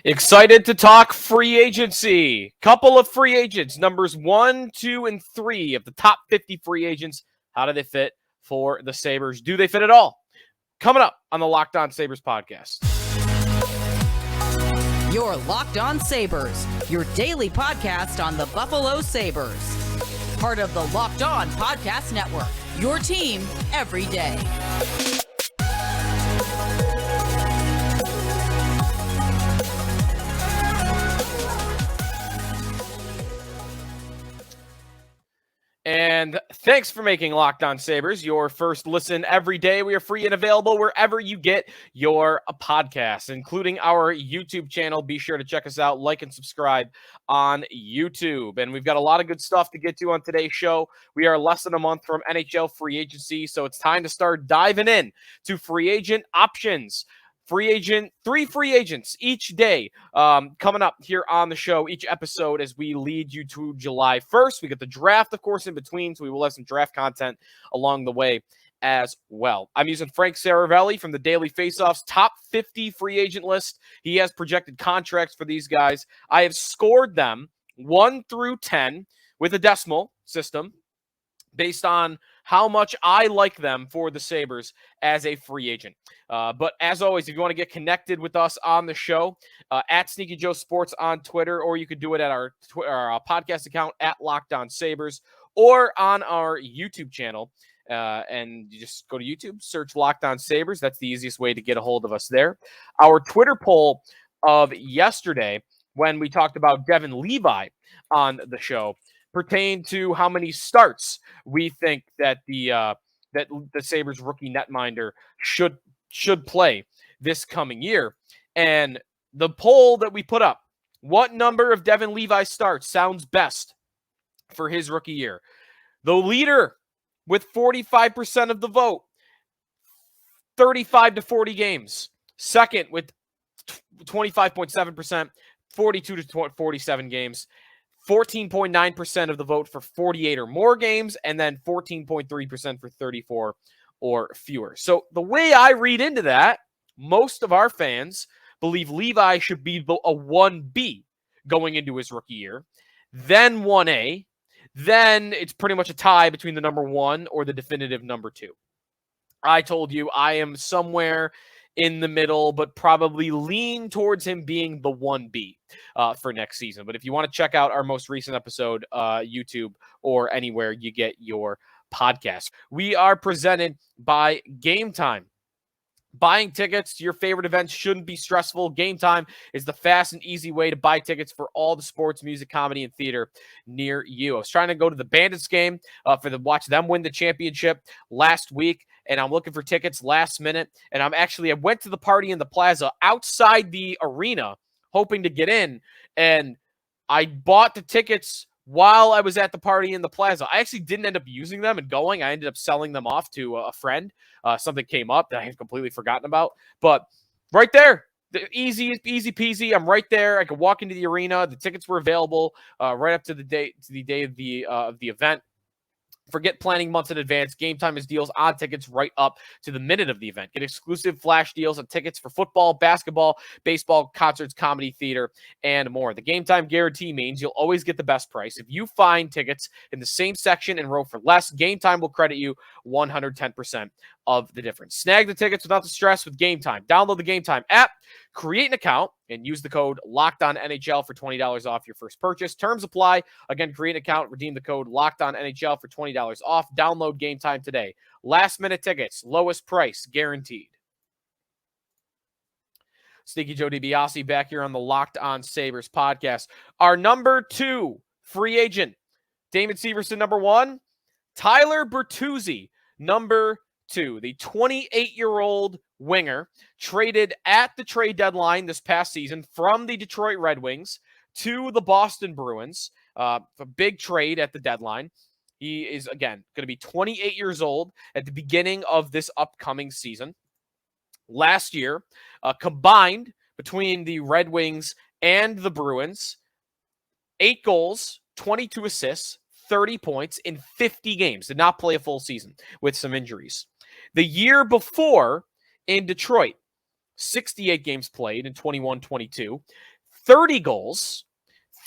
Excited to talk free agency. Couple of free agents, numbers 1, 2, and 3 of the top 50 free agents. How do they fit for the Sabres? Do they fit at all? Coming up on the Locked On Sabres podcast. You're Locked On Sabres, your daily podcast on the Buffalo Sabres. Part of the Locked On Podcast Network, your team every day. And thanks for making Locked On Sabres your first listen every day. We are free and available wherever you get your podcasts, including our YouTube channel. Be sure to check us out, like and subscribe on YouTube. And we've got a lot of good stuff to get to on today's show. We are less than a month from NHL free agency, so it's time to start diving in to free agent options. Three free agents each day coming up here on the show, each episode as we lead you to July 1st. We get the draft, of course, in between, so we will have some draft content along the way as well. I'm using Frank Saravelli from the Daily Faceoff's top 50 free agent list. He has projected contracts for these guys. I have scored them 1 through 10 with a decimal system based on how much I like them for the Sabres as a free agent. But as always, if you want to get connected with us on the show, at Sneaky Joe Sports on Twitter, or you could do it at our podcast account at Locked On Sabres, or on our YouTube channel. And you just go to YouTube, search Locked On Sabres. That's the easiest way to get a hold of us there. Our Twitter poll of yesterday, when we talked about Devin Levi on the show, pertain to how many starts we think that the Sabres rookie netminder should play this coming year. And the poll that we put up, what number of Devin Levi starts sounds best for his rookie year? The leader with 45% of the vote, 35 to 40 games. Second with 25.7%, 42 to 47 games. 14.9% of the vote for 48 or more games, and then 14.3% for 34 or fewer. So the way I read into that, most of our fans believe Levi should be a 1B going into his rookie year, then 1A, then it's pretty much a tie between the number 1 or the definitive number 2. I told you I am somewhere in the middle, but probably lean towards him being the 1B for next season. But if you want to check out our most recent episode, YouTube or anywhere you get your podcast, we are presented by Game Time. Buying tickets to your favorite events shouldn't be stressful. Game Time is the fast and easy way to buy tickets for all the sports, music, comedy, and theater near you. I was trying to go to the Bandits game watch them win the championship last week, and I'm looking for tickets last minute. And I went to the party in the plaza outside the arena, hoping to get in, and I bought the tickets while I was at the party in the plaza. I actually didn't end up using them and going. I ended up selling them off to a friend. Something came up that I had completely forgotten about. But right there, easy peasy. I'm right there. I could walk into the arena. The tickets were available right up to the day of the event. Forget planning months in advance. Game Time has deals on tickets right up to the minute of the event. Get exclusive flash deals on tickets for football, basketball, baseball, concerts, comedy, theater, and more. The Game Time guarantee means you'll always get the best price. If you find tickets in the same section and row for less, Game Time will credit you 110% of the difference. Snag the tickets without the stress with Game Time. Download the Game Time app, create an account, and use the code LOCKEDONNHL for $20 off your first purchase. Terms apply. Again, create an account, redeem the code LOCKEDONNHL for $20 off. Download Game Time today. Last minute tickets, lowest price guaranteed. Sneaky Joe DiBiase back here on the Locked On Sabres podcast. Our number 2 free agent, Damon Severson, number 1. Tyler Bertuzzi, number 2. The 28-year-old winger traded at the trade deadline this past season from the Detroit Red Wings to the Boston Bruins. A big trade at the deadline. He is, again, going to be 28 years old at the beginning of this upcoming season. Last year, combined between the Red Wings and the Bruins, 8 goals, 22 assists, 30 points in 50 games. Did not play a full season with some injuries. The year before in Detroit, 68 games played in 21-22, 30 goals,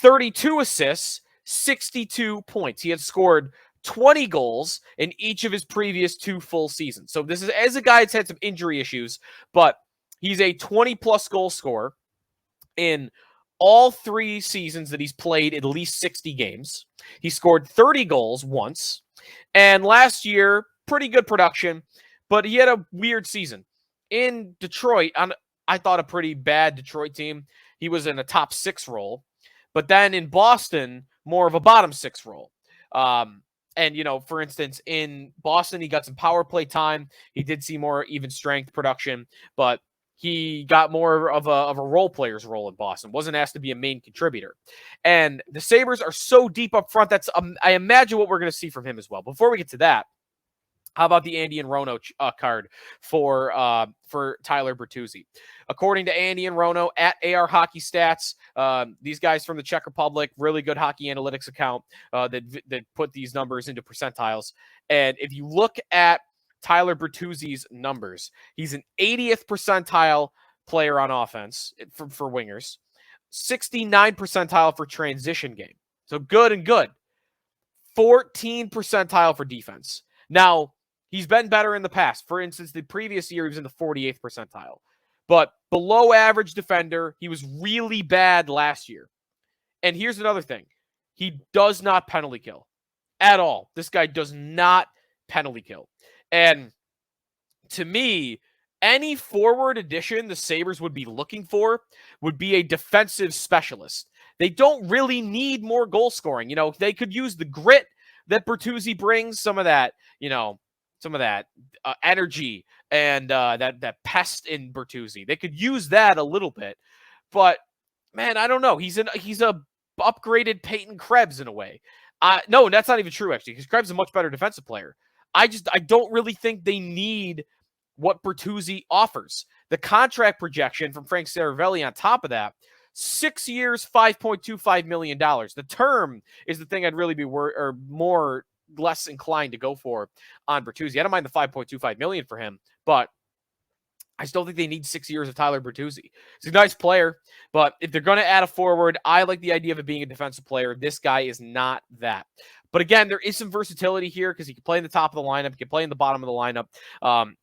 32 assists, 62 points. He had scored 20 goals in each of his previous 2 full seasons. So this is as a guy that's had some injury issues, but he's a 20-plus goal scorer in all 3 seasons that he's played at least 60 games. He scored 30 goals once, and last year, pretty good production, but he had a weird season. In Detroit, I thought a pretty bad Detroit team, he was in a top 6 role, but then in Boston, more of a bottom 6 role. And, for instance, in Boston, he got some power play time. He did see more even strength production, but he got more of a role player's role in Boston. Wasn't asked to be a main contributor. And the Sabres are so deep up front. That's I imagine what we're going to see from him as well. Before we get to that, how about the Andy and Rono card for Tyler Bertuzzi? According to Andy and Rono at AR Hockey Stats, these guys from the Czech Republic, really good hockey analytics account that put these numbers into percentiles. And if you look at Tyler Bertuzzi's numbers, he's an 80th percentile player on offense for wingers, 69 percentile for transition game. So good and good. 14 percentile for defense. Now, he's been better in the past. For instance, the previous year, he was in the 48th percentile. But below average defender, he was really bad last year. And here's another thing. He does not penalty kill at all. This guy does not penalty kill. And to me, any forward addition the Sabres would be looking for would be a defensive specialist. They don't really need more goal scoring. They could use the grit that Bertuzzi brings, some of that energy and that pest in Bertuzzi. They could use that a little bit, but man, I don't know. He's a upgraded Peyton Krebs in a way. No, that's not even true actually, because Krebs is a much better defensive player. I don't really think they need what Bertuzzi offers. The contract projection from Frank Saravelli on top of that, 6 years, $5.25 million. The term is the thing I'd really be less inclined to go for on Bertuzzi. I don't mind the $5.25 million for him, but I still think they need 6 years of Tyler Bertuzzi. He's a nice player, but if they're going to add a forward, I like the idea of it being a defensive player. This guy is not that. But again, there is some versatility here because he can play in the top of the lineup. He can play in the bottom of the lineup.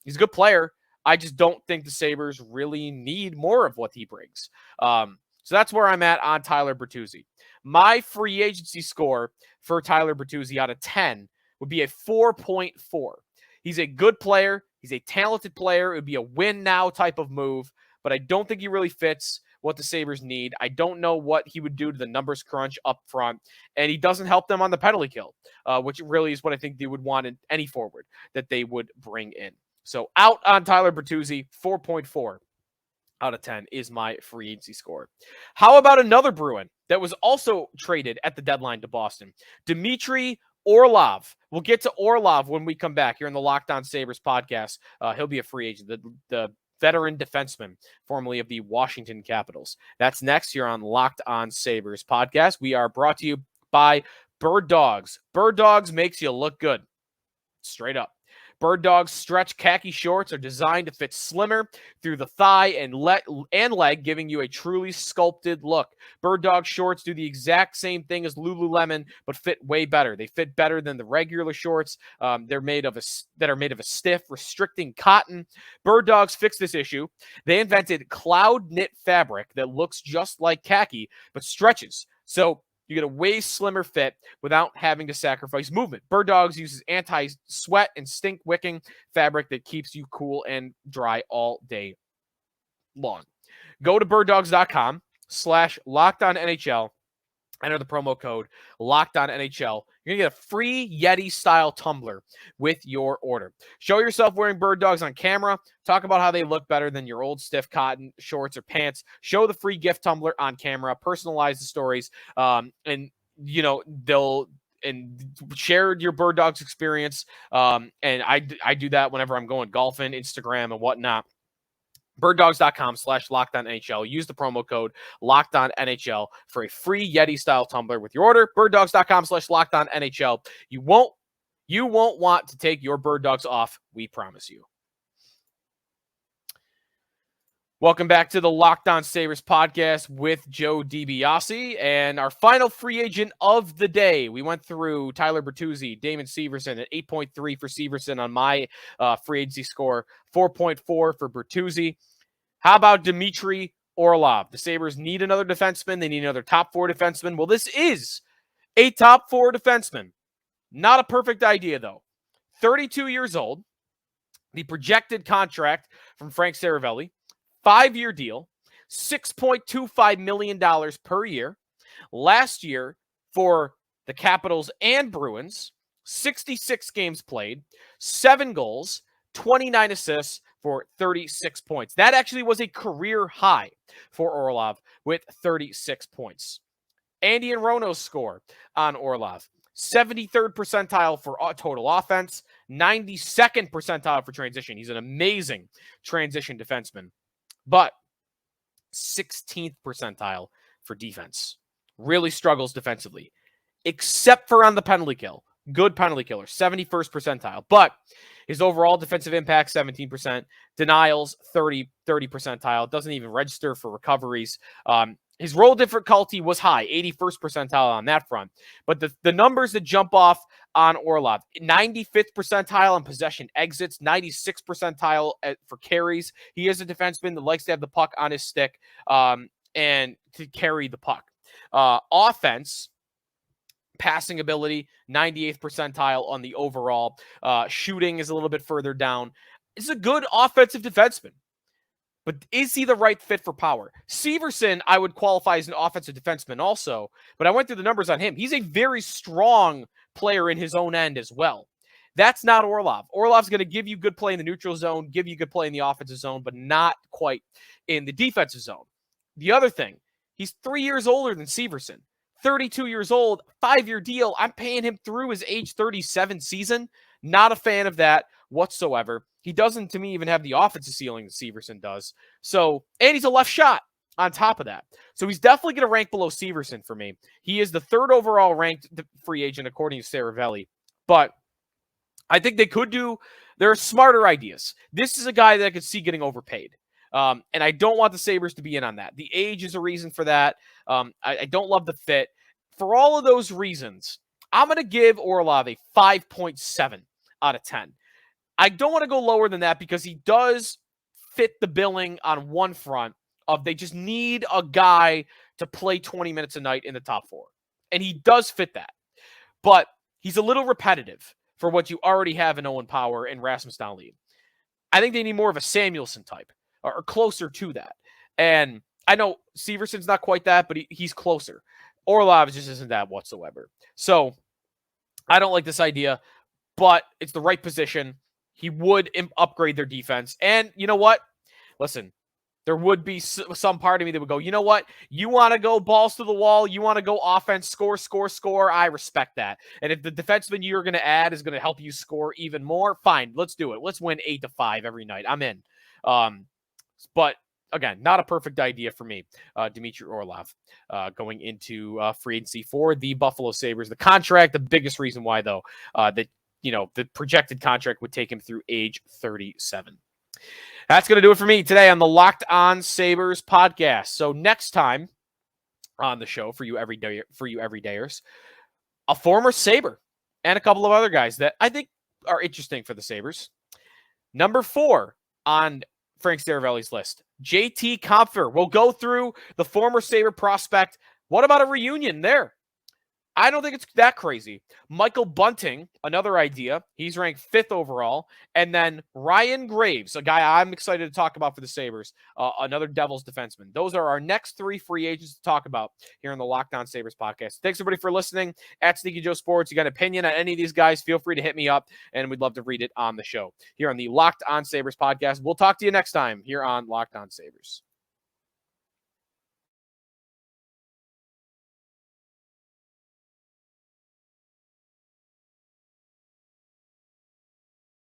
He's a good player. I just don't think the Sabres really need more of what he brings. So that's where I'm at on Tyler Bertuzzi. My free agency score for Tyler Bertuzzi out of 10 would be a 4.4. He's a good player. He's a talented player. It would be a win now type of move, but I don't think he really fits what the Sabres need. I don't know what he would do to the numbers crunch up front, and he doesn't help them on the penalty kill, which really is what I think they would want in any forward that they would bring in. So out on Tyler Bertuzzi, 4.4 out of 10 is my free agency score. How about another Bruin that was also traded at the deadline to Boston? Dmitry Orlov. We'll get to Orlov when we come back here in the Locked On Sabres podcast. He'll be a free agent. The veteran defenseman, formerly of the Washington Capitals. That's next here on Locked On Sabres podcast. We are brought to you by Bird Dogs. Bird Dogs makes you look good. Straight up. Bird Dogs stretch khaki shorts are designed to fit slimmer through the thigh and leg, giving you a truly sculpted look. Bird Dog shorts do the exact same thing as Lululemon, but fit way better. They fit better than the regular shorts. They're made of a stiff, restricting cotton. Bird Dogs fixed this issue. They invented cloud knit fabric that looks just like khaki, but stretches. So you get a way slimmer fit without having to sacrifice movement. Bird Dogs uses anti-sweat and stink wicking fabric that keeps you cool and dry all day long. Go to birddogs.com/LockedOnNHL. Enter the promo code LockedOnNHL. You're going to get a free Yeti-style tumbler with your order. Show yourself wearing Bird Dogs on camera. Talk about how they look better than your old stiff cotton shorts or pants. Show the free gift tumbler on camera. Personalize the stories. And they'll share your Bird Dogs experience. And I do that whenever I'm going golfing, Instagram, and whatnot. birddogs.com/LockedOnNHL. Use the promo code LockedOnNHL for a free Yeti-style tumbler with your order. birddogs.com/LockedOnNHL. You won't want to take your Bird Dogs off. We promise you. Welcome back to the Locked On Sabres podcast with Joe DiBiase and our final free agent of the day. We went through Tyler Bertuzzi, Damon Severson at 8.3 for Severson on my free agency score, 4.4 for Bertuzzi. How about Dmitry Orlov? The Sabres need another defenseman. They need another top four defenseman. Well, this is a top four defenseman. Not a perfect idea, though. 32 years old. The projected contract from Frank Seravalli, 5-year deal, $6.25 million per year. Last year for the Capitals and Bruins, 66 games played, 7 goals, 29 assists for 36 points. That actually was a career high for Orlov with 36 points. Andy and Rono's score on Orlov, 73rd percentile for total offense, 92nd percentile for transition. He's an amazing transition defenseman, but 16th percentile for defense. Really struggles defensively, except for on the penalty kill. Good penalty killer, 71st percentile. But his overall defensive impact, 17%. Denials, 30 percentile. Doesn't even register for recoveries. His role difficulty was high, 81st percentile on that front. But the numbers that jump off on Orlov, 95th percentile on possession exits, 96th percentile for carries. He is a defenseman that likes to have the puck on his stick and to carry the puck. Offense, passing ability, 98th percentile on the overall. Shooting is a little bit further down. It's a good offensive defenseman. But is he the right fit for power? Severson, I would qualify as an offensive defenseman also, but I went through the numbers on him. He's a very strong player in his own end as well. That's not Orlov. Orlov's going to give you good play in the neutral zone, give you good play in the offensive zone, but not quite in the defensive zone. The other thing, he's 3 years older than Severson. 32 years old, 5-year deal. I'm paying him through his age 37 season. Not a fan of that whatsoever. He doesn't, to me, even have the offensive ceiling that Severson does. So, and he's a left shot on top of that. So he's definitely going to rank below Severson for me. He is the 3rd overall ranked free agent according to Seravalli. But I think there are smarter ideas. This is a guy that I could see getting overpaid. And I don't want the Sabres to be in on that. The age is a reason for that. I don't love the fit. For all of those reasons, I'm going to give Orlov a 5.7 out of 10. I don't want to go lower than that because he does fit the billing on one front of they just need a guy to play 20 minutes a night in the top 4. And he does fit that. But he's a little repetitive for what you already have in Owen Power and Rasmus Dahlin. I think they need more of a Samuelson type or closer to that. And I know Severson's not quite that, but he's closer. Orlov just isn't that whatsoever. So I don't like this idea, but it's the right position. He would upgrade their defense. And you know what? Listen, there would be some part of me that would go, you know what? You want to go balls to the wall. You want to go offense, score. I respect that. And if the defenseman you're going to add is going to help you score even more, fine. Let's do it. Let's win 8-5 every night. I'm in. But again, not a perfect idea for me. Dmitry Orlov going into free agency for the Buffalo Sabres. The contract, the biggest reason why, though, that the projected contract would take him through age 37. That's going to do it for me today on the Locked On Sabres podcast. So next time on the show for you everydayers, a former Sabre and a couple of other guys that I think are interesting for the Sabres. Number 4 on Frank Seravalli's list, JT Compher. We'll go through the former Sabre prospect. What about a reunion there? I don't think it's that crazy. Michael Bunting, another idea. He's ranked 5th overall. And then Ryan Graves, a guy I'm excited to talk about for the Sabres, another Devils defenseman. Those are our next 3 free agents to talk about here on the Locked On Sabres podcast. Thanks, everybody, for listening. At Sneaky Joe Sports, you got an opinion on any of these guys, feel free to hit me up, and we'd love to read it on the show here on the Locked On Sabres podcast. We'll talk to you next time here on Locked On Sabres.